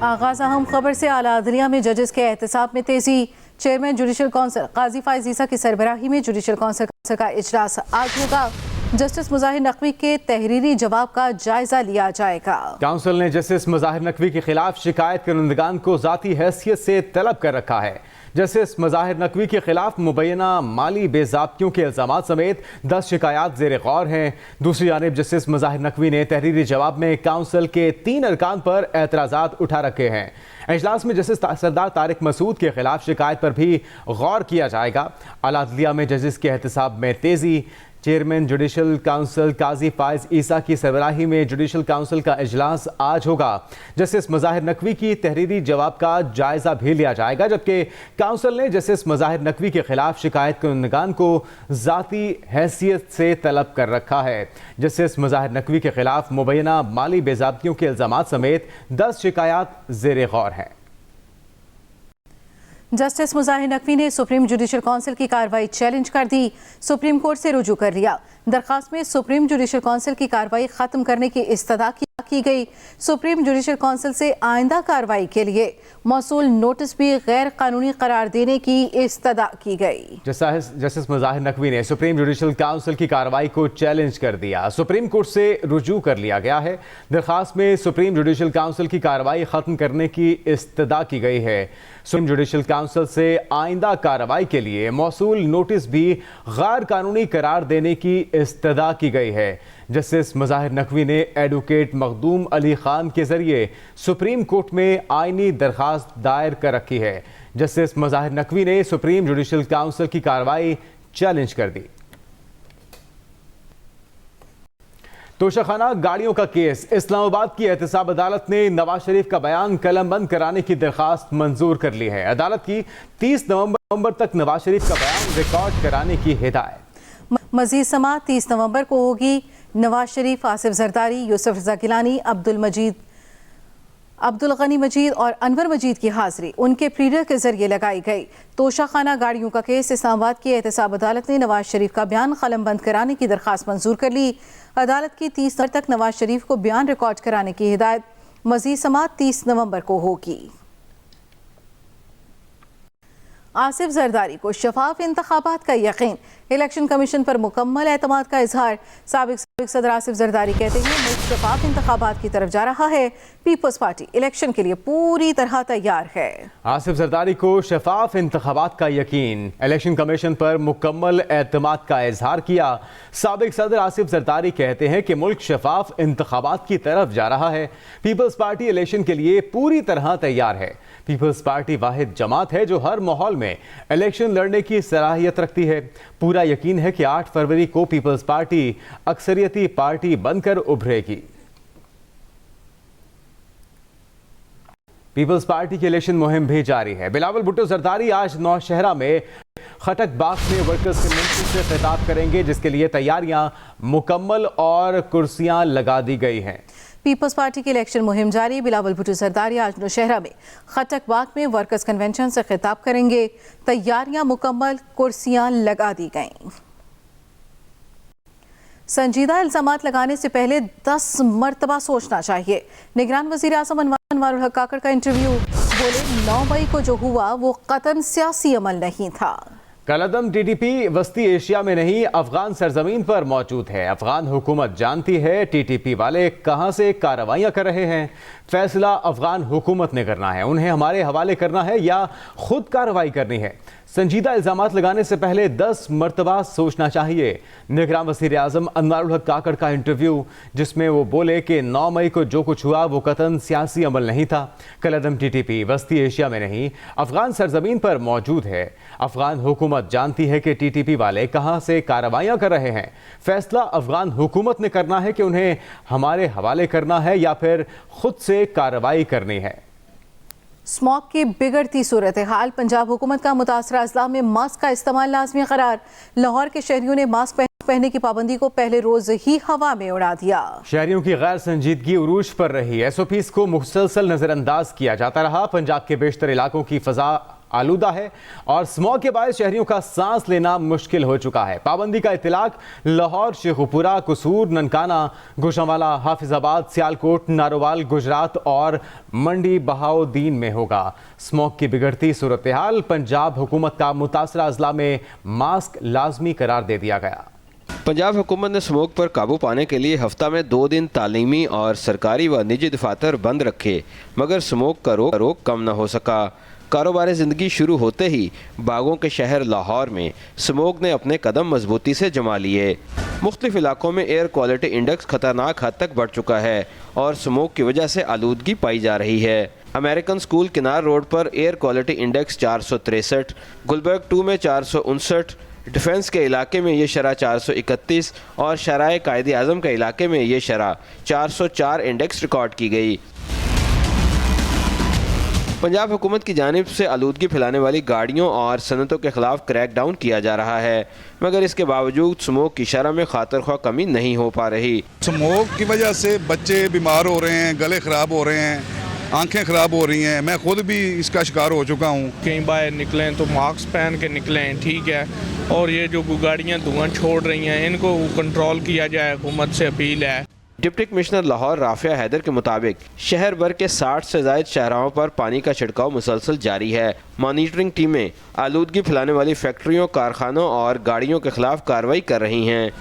आगाज अहम खबर से आला अदलिया में जजेस के एहतसाब में तेजी। चेयरमैन जुडिशल काउंसिल काजी फाइज ईसा की सरबराही में जुडिशल काउंसिल का इजलास आज होगा। जस्टिस मुजाहिर नकवी के तहरीरी जवाब का जायजा लिया जाएगा। काउंसिल ने जस्टिस मुजाहिर नकवी के खिलाफ शिकायत करनेगान को जाती हैसियत से तलब कर रखा है। जस्टिस मुजाहिर नकवी के खिलाफ मुबैना माली बेज़ाब्तियों के इल्ज़ाम समेत 10 शिकायत ज़ेर गौर हैं। दूसरी जानिब जस्टिस मुजाहिर नकवी ने तहरीरी जवाब में काउंसिल के 3 अरकान पर एतराज़ात उठा रखे हैं। इजलास में जस्टिस सरदार तारिक मसूद के खिलाफ शिकायत पर भी गौर किया जाएगा। आला अदलिया में जजेस के एहतसाब में तेज़ी। चेयरमैन जुडिशल काउंसिल काजी फाइज ईसा की सरबराही में जुडिशल काउंसिल का इजलास आज होगा। जस्टिस मुजाहिर नकवी की तहरीरी जवाब का जायजा भी लिया जाएगा, जबकि काउंसिल ने जस्टिस मुजाहिर नकवी के खिलाफ शिकायत करनेगान को जाती हैसियत से तलब कर रखा है। जस्टिस मुजाहिर नकवी के खिलाफ मुबैना माली बेज़ाब्तियों के इल्ज़ाम समेत 10 शिकायत ज़ेर गौर हैं। जस्टिस मुजाहिर नकवी ने सुप्रीम जुडिशल काउंसिल की कार्रवाई चैलेंज कर दी। सुप्रीम कोर्ट से रुजू कर लिया। दरखास्त में सुप्रीम जुडिशल काउंसिल की कार्रवाई खत्म करने की इस्तदा की गई। सुप्रीम जुडिशल काउंसिल से आइंदा कार्रवाई के लिए मौसूल नोटिस भी गैर कानूनी करार देने की इस्तदा की गई। जस्टिस मुजाहिर नकवी ने सुप्रीम जुडिशल काउंसिल की कार्रवाई को चैलेंज कर दिया। सुप्रीम कोर्ट से रुजू कर लिया गया है। दरखास्त में सुप्रीम जुडिशल काउंसिल की कार्रवाई खत्म करने की इस्तदा की गई है। सुप्रीम जुडिशल काउंसिल से आइंदा कार्रवाई के लिए मौसूल नोटिस भी गैर कानूनी करार देने की इस्तदा की गई है। जस्टिस मुजाहिर नकवी ने एडवोकेट मखदूम अली खान के जरिए सुप्रीम कोर्ट में आईनी दरखास्त दायर कर रखी है। जस्टिस मुजाहिर नकवी ने सुप्रीम जुडिशल काउंसिल की कार्रवाई चैलेंज कर दी। तोशाखाना गाड़ियों का केस। इस्लामाबाद की एहतसाब अदालत ने नवाज शरीफ का बयान कलमबंद कराने की दरखास्त मंजूर कर ली है। अदालत की 30 नवंबर तक नवाज शरीफ का बयान रिकॉर्ड कराने की हिदायत। मजीद समाअत 30 नवंबर को होगी। नवाज शरीफ, आसिफ जरदारी, यूसुफ रजा गिलानी, अब्दुल गनी मजीद और अनवर मजीद की हाजिरी उनके प्लीडर के जरिए लगाई गई। तोशाखाना गाड़ियों का केस। इस्लामाबाद की एहतसाब अदालत ने नवाज शरीफ का बयान कलमबंद कराने की दरखास्त मंजूर कर ली। अदालत की 30 नवंबर तक नवाज शरीफ को बयान रिकॉर्ड कराने की हिदायत। मजीद समाअत 30 नवंबर को होगी। आसिफ जरदारी को शफाफ इंतखाबात का यकीन। इलेक्शन कमीशन पर मुकम्मल एतमाद का इजहार। साबिक सदर आसिफ जरदारी कहते हैं मुल्क शफाफ इंतखाबात की तरफ जा रहा है। पीपल्स पार्टी इलेक्शन के लिए पूरी तरह तैयार है। आसिफ जरदारी को शफाफ इंतखाबात का यकीन। इलेक्शन कमीशन पर मुकम्मल एतमाद का इजहार किया। साबिक सदर आसिफ जरदारी कहते हैं कि मुल्क शफाफ इंतखाबात की तरफ जा रहा है। पीपल्स पार्टी इलेक्शन के लिए पूरी तरह तैयार है। पीपल्स पार्टी वाहिद जमात है जो हर माहौल में इलेक्शन लड़ने की सलाहियत रखती है। पूरा यकीन है कि 8 फरवरी को पीपल्स पार्टी अक्सरियती पार्टी बनकर उभरेगी। पीपल्स पार्टी की इलेक्शन मुहिम भी जारी है। बिलावल भुट्टो जरदारी आज नौशहरा में खटक बाग में वर्कर्स कन्वेंशन से खिताब करेंगे, जिसके लिए तैयारियां मुकम्मल और कुर्सियां लगा दी गई हैं। पीपल्स पार्टी की इलेक्शन मुहिम जारी। बिलावल भुट्टो जरदारी आज नौशहरा में खटक बाग में वर्कर्स कन्वेंशन से खिताब करेंगे। तैयारियां मुकम्मल, कुर्सियां लगा दी गईं। संजीदा इल्जामात लगाने से पहले 10 मरतबा सोचना चाहिए। निगरान वजीर आज़म अनवारुल हक काकड़ का इंटरव्यू। बोले 9 मई को जो हुआ वो कतन सियासी अमल नहीं था। कलअदम टीटीपी वस्ती एशिया में नहीं अफगान सरजमीन पर मौजूद है। अफगान हुकूमत जानती है टीटीपी वाले कहां से कार्रवाइयां कर रहे हैं। फैसला अफगान हुकूमत ने करना है। उन्हें हमारे हवाले करना है या खुद कार्रवाई करनी है। संजीदा इल्जामात लगाने से पहले 10 मरतबा सोचना चाहिए। निगरान वज़ीर आज़म अनवारुल हक काकड़ का इंटरव्यू, जिसमें वो बोले कि 9 मई को जो कुछ हुआ वो कतन सियासी अमल नहीं था। कलअदम टीटीपी वस्ती एशिया में नहीं अफगान सरजमीन पर मौजूद है। अफगान हुकूमत जानती है कि टीटीपी वाले कहां से कार्रवाइयां कर रहे हैं। फैसला अफगान हुकूमत ने करना है कि उन्हें हमारे हवाले करना है या फिर खुद से कार्रवाई करनी है। स्मॉग की बिगड़ती सूरत हाल। पंजाब हुकूमत का मुतासरा अजला में मास्क का इस्तेमाल लाजमी करार। लाहौर के शहरियों ने मास्क पहनने की पाबंदी को पहले रोज ही हवा में उड़ा दिया। शहरियों की गैर संजीदगी उरूज पर रही। SOPs को मुसलसल नजरअंदाज किया जाता रहा। पंजाब के बेशतर इलाकों की फजा आलूदा है और स्मॉग के बायस शहरियों का सांस लेना मुश्किल हो चुका है। पाबंदी का इतलाक लाहौर, शेखुपुरा, कसूर, ननकाना, गुजरांवाला, हाफिजाबाद, सियालकोट, नारोवाल, गुजरात और मंडी बहाउद्दीन में होगा। स्मॉग की बिगड़ती सूरत हाल, पंजाब हुकूमत का मुतासरा अजला में मास्क लाजमी करार दे दिया गया। पंजाब हुकूमत ने स्मोक पर काबू पाने के लिए हफ्ता में 2 दिन तालीमी और सरकारी व निजी दफातर बंद रखे, मगर स्मोक का रोक कम न हो सका। कारोबार ज़िंदगी शुरू होते ही बागों के शहर लाहौर में स्मोक ने अपने कदम मजबूती से जमा लिए। मुख्तलिफ इलाकों में एयर क्वालिटी इंडेक्स खतरनाक हद तक बढ़ चुका है और स्मोक की वजह से आलूदगी पाई जा रही है। अमेरिकन स्कूल किनार रोड पर एयर क्वालिटी इंडेक्स 463, गुलबर्ग 2 में 459, डिफेंस के इलाके में ये शरह 431 और शराय कायदे आज़म के इलाके में ये शरह 404 इंडेक्स रिकॉर्ड की गई। पंजाब हुकूमत की जानिब से आलूदगी फैलाने वाली गाड़ियों और सनतों के खिलाफ क्रैक डाउन किया जा रहा है, मगर इसके बावजूद स्मोक की शरह में खातिर ख्वाह कमी नहीं हो पा रही। स्मोक की वजह से बच्चे बीमार हो रहे हैं, गले ख़राब हो रहे हैं, आंखें ख़राब हो रही हैं। मैं खुद भी इसका शिकार हो चुका हूँ। कहीं बाहर निकलें तो मास्क पहन के निकलें, ठीक है, और ये जो गाड़ियाँ धुआं छोड़ रही हैं इनको कंट्रोल किया जाए, हुकूमत से अपील है। डिप्टी कमिश्नर लाहौर राफिया हैदर के मुताबिक शहर भर के 60 से ज़ायद शहराओं पर पानी का छिड़काव मुसलसल जारी है। मॉनिटरिंग टीमें आलूदगी फैलाने वाली फैक्ट्रियों, कारखानों और गाड़ियों के खिलाफ कार्रवाई कर रही हैं।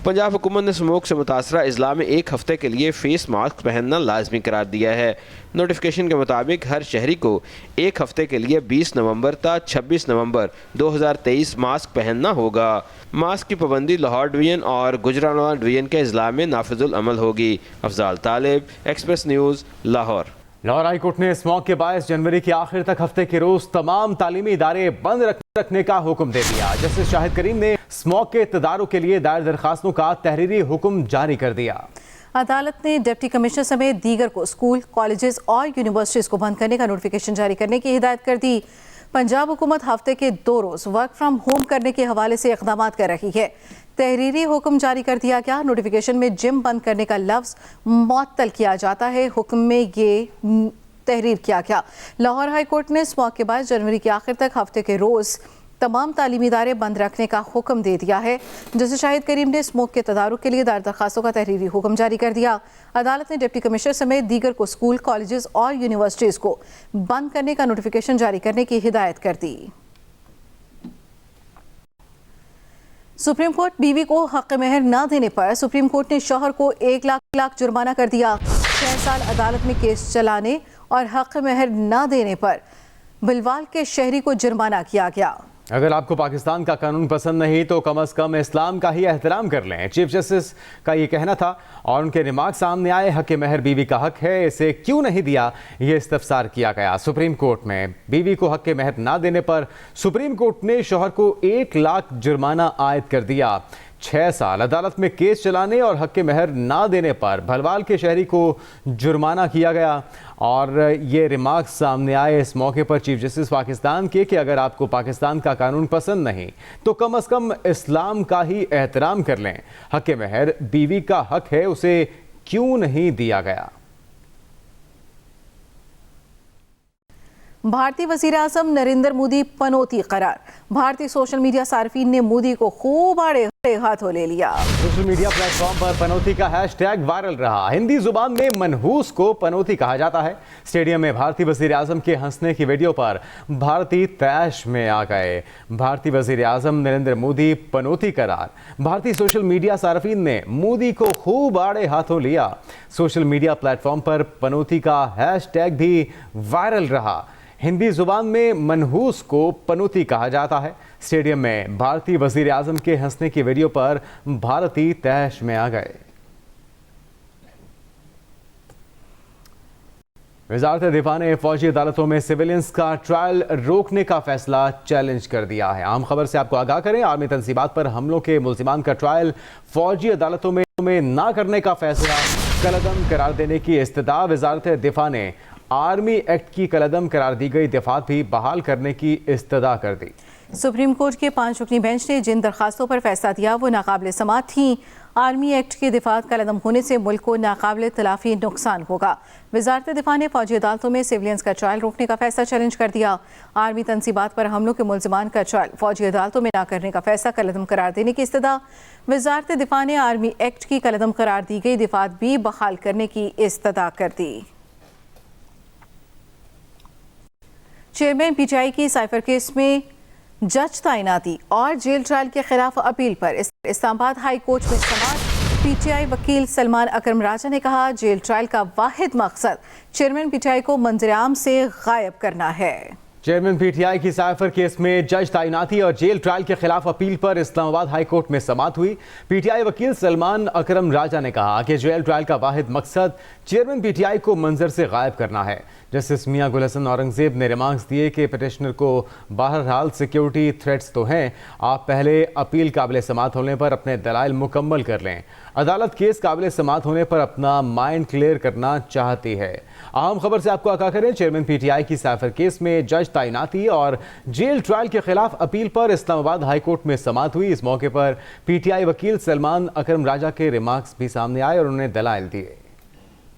पंजाब हुकूमत ने स्मोक से मुतासरा अजला में 1 हफ्ते के लिए फेस मास्क पहनना लाजमी करार दिया है। नोटिफिकेशन के मुताबिक हर शहरी को 1 हफ्ते के लिए 20 नवंबर तक 26 नवंबर 2023 मास्क पहनना होगा। मास्क की पाबंदी लाहौर डिवीजन और गुजरांवाला डिवीजन के अजला में नाफिजुल अमल होगी। Afzal Talib, Express News, Lahore. Lahore high court ने स्मॉग के बायस जनवरी के आखिर तक हफ्ते के रोज तमाम तालीमी इदारे बंद रखने का हुक्म दे दिया। जस्टिस शाहिद करीम ने स्मॉग के तदारुक के लिए दायर दरखास्तों का तहरीरी हुक्म जारी कर दिया। अदालत ने डिप्टी कमिश्नर समेत दीगर को स्कूल, कॉलेजेस और यूनिवर्सिटीज को बंद करने का नोटिफिकेशन जारी करने की हिदायत कर दी। पंजाब हुकूमत हफ्ते के 2 रोज वर्क फ्रॉम होम करने के हवाले से इक़दामात कर रही है। तहरीरी हुक्म जारी कर दिया गया। नोटिफिकेशन में जिम बंद करने का लफ्ज़ मुअत्तल किया जाता है। हुक्म में ये तहरीर किया गया। लाहौर हाई कोर्ट ने स्मॉग के बाद जनवरी के आखिर तक हफ्ते के रोज़ तमाम तालीमी इदारे बंद रखने का हुक्म दे दिया है। जस्टिस शाहिद करीम ने स्मोक के तदारुक के लिए दायर दरखास्तों का तहरीरी हुक्म जारी कर दिया। अदालत ने डिप्टी कमिश्नर समेत दीगर को स्कूल, कॉलेजेस और यूनिवर्सिटीज़ को बंद करने का नोटिफिकेशन जारी करने की हिदायत कर दी। सुप्रीम कोर्ट बीवी को हक महर न देने पर सुप्रीम कोर्ट ने शौहर को 1 लाख जुर्माना कर दिया। 6 साल अदालत में केस चलाने और हक महर न देने पर बिलवाल के शहरी को जुर्माना किया गया। अगर आपको पाकिस्तान का कानून पसंद नहीं तो कम अज़ कम इस्लाम का ही एहतराम कर लें। चीफ जस्टिस का ये कहना था और उनके रिमार्क सामने आए। हक महर बीवी का हक है, इसे क्यों नहीं दिया, ये इस्तफसार किया गया सुप्रीम कोर्ट में। बीवी को हक महर ना देने पर सुप्रीम कोर्ट ने शौहर को 1 लाख जुर्माना आयद कर दिया। 6 साल अदालत में केस चलाने और हक महर ना देने पर भलवाल के शहरी को जुर्माना किया गया और ये रिमार्क सामने आए इस मौके पर चीफ जस्टिस पाकिस्तान के कि अगर आपको पाकिस्तान का कानून पसंद नहीं तो कम अज़ कम इस्लाम का ही एहतराम कर लें। हक महर बीवी का हक है, उसे क्यों नहीं दिया गया। भारतीय वज़ीर आज़म नरेंद्र मोदी पनौती करार। भारतीय सोशल मीडिया सार्फिन ने मोदी को खूब आड़े हाथों ले लिया। सोशल मीडिया प्लेटफॉर्म पर पनौती का हैशटैग वायरल रहा। हिंदी जुबान में मनहूस को पनौती कहा जाता है। स्टेडियम में भारतीय वज़ीर आज़म के हंसने की वीडियो पर भारतीय तैश में आ गए। भारतीय वज़ीर आज़म नरेंद्र मोदी पनौती करार। भारतीय सोशल मीडिया सार्फिन ने मोदी को खूब आड़े हाथों लिया। सोशल मीडिया प्लेटफॉर्म पर पनौती का हैशटैग भी वायरल रहा। हिंदी जुबान में मनहूस को पनौती कहा जाता है। स्टेडियम में भारतीय वज़ीर आज़म के हंसने की वीडियो पर भारतीय तैश में आ गए। वज़ारत दिफा ने फौजी अदालतों में सिविलियंस का ट्रायल रोकने का फैसला चैलेंज कर दिया है। आम खबर से आपको आगाह करें, आर्मी तंसीबात पर हमलों के मुल्जिमान का ट्रायल फौजी अदालतों में ना करने का फैसला कलअदम करार देने की इस्तदा वज़ारत दिफा ने आर्मी एक्ट की कलअदम करार दी गई दफात भी बहाल करने की इस्तदा कर दी। सुप्रीम कोर्ट के 5 रुकनी बेंच ने जिन दरखास्तों पर फैसला दिया वो नाकाबिल समाअत थीं। आर्मी एक्ट की दिफात कलअदम होने से मुल्क को नाकाबिल तलाफी नुकसान होगा। वजारत दिफा ने फौजी अदालतों में सिविलियंस का ट्रायल रोकने का फैसला चैलेंज कर दिया। आर्मी तनसीबात पर हमलों के मुल्जिमान का ट्रायल फौजी अदालतों में न करने का फैसला कलअदम करार देने की इस्तदा। वजारत दिफा ने आर्मी एक्ट की कलअदम करार दी गई दिफात भी बहाल करने की इस्तदा कर दी। चेयरमैन पीटीआई की साइफर केस में जज तैनाती और जेल ट्रायल के खिलाफ अपील पर इस्लामाबाद हाई कोर्ट में समाअत। पीटीआई वकील सलमान अकरम राजा ने कहा, जेल ट्रायल का वाहिद मकसद चेयरमैन पीटीआई को मंजर-ए-आम से गायब करना है। चेयरमैन पीटीआई की साइफर केस में जज तैनाती और जेल ट्रायल के खिलाफ अपील पर इस्लामाबाद हाई कोर्ट में समाअत हुई। पीटीआई वकील सलमान अकरम राजा ने कहा कि जेल ट्रायल का वाहिद मकसद चेयरमैन पीटीआई को मंजर से गायब करना है। जस्टिस मियां गुल हसन औरंगजेब ने रिमार्क्स दिए कि पिटिशनर को बहरहाल सिक्योरिटी थ्रेट्स तो हैं, आप पहले अपील काबिल समाअत होने पर अपने दलाइल मुकम्मल कर लें। अदालत केस काबिल समाअत होने पर अपना माइंड क्लियर करना चाहती है। अहम खबर से आपको आगाह करें, चेयरमैन पीटीआई की साइफर केस में जज तैनाती और जेल ट्रायल के खिलाफ अपील पर इस्लामाबाद हाई कोर्ट में समाअत हुई। इस मौके पर पीटीआई वकील सलमान अकरम राजा के रिमार्क्स भी सामने आए और उन्होंने दलाइल दिए।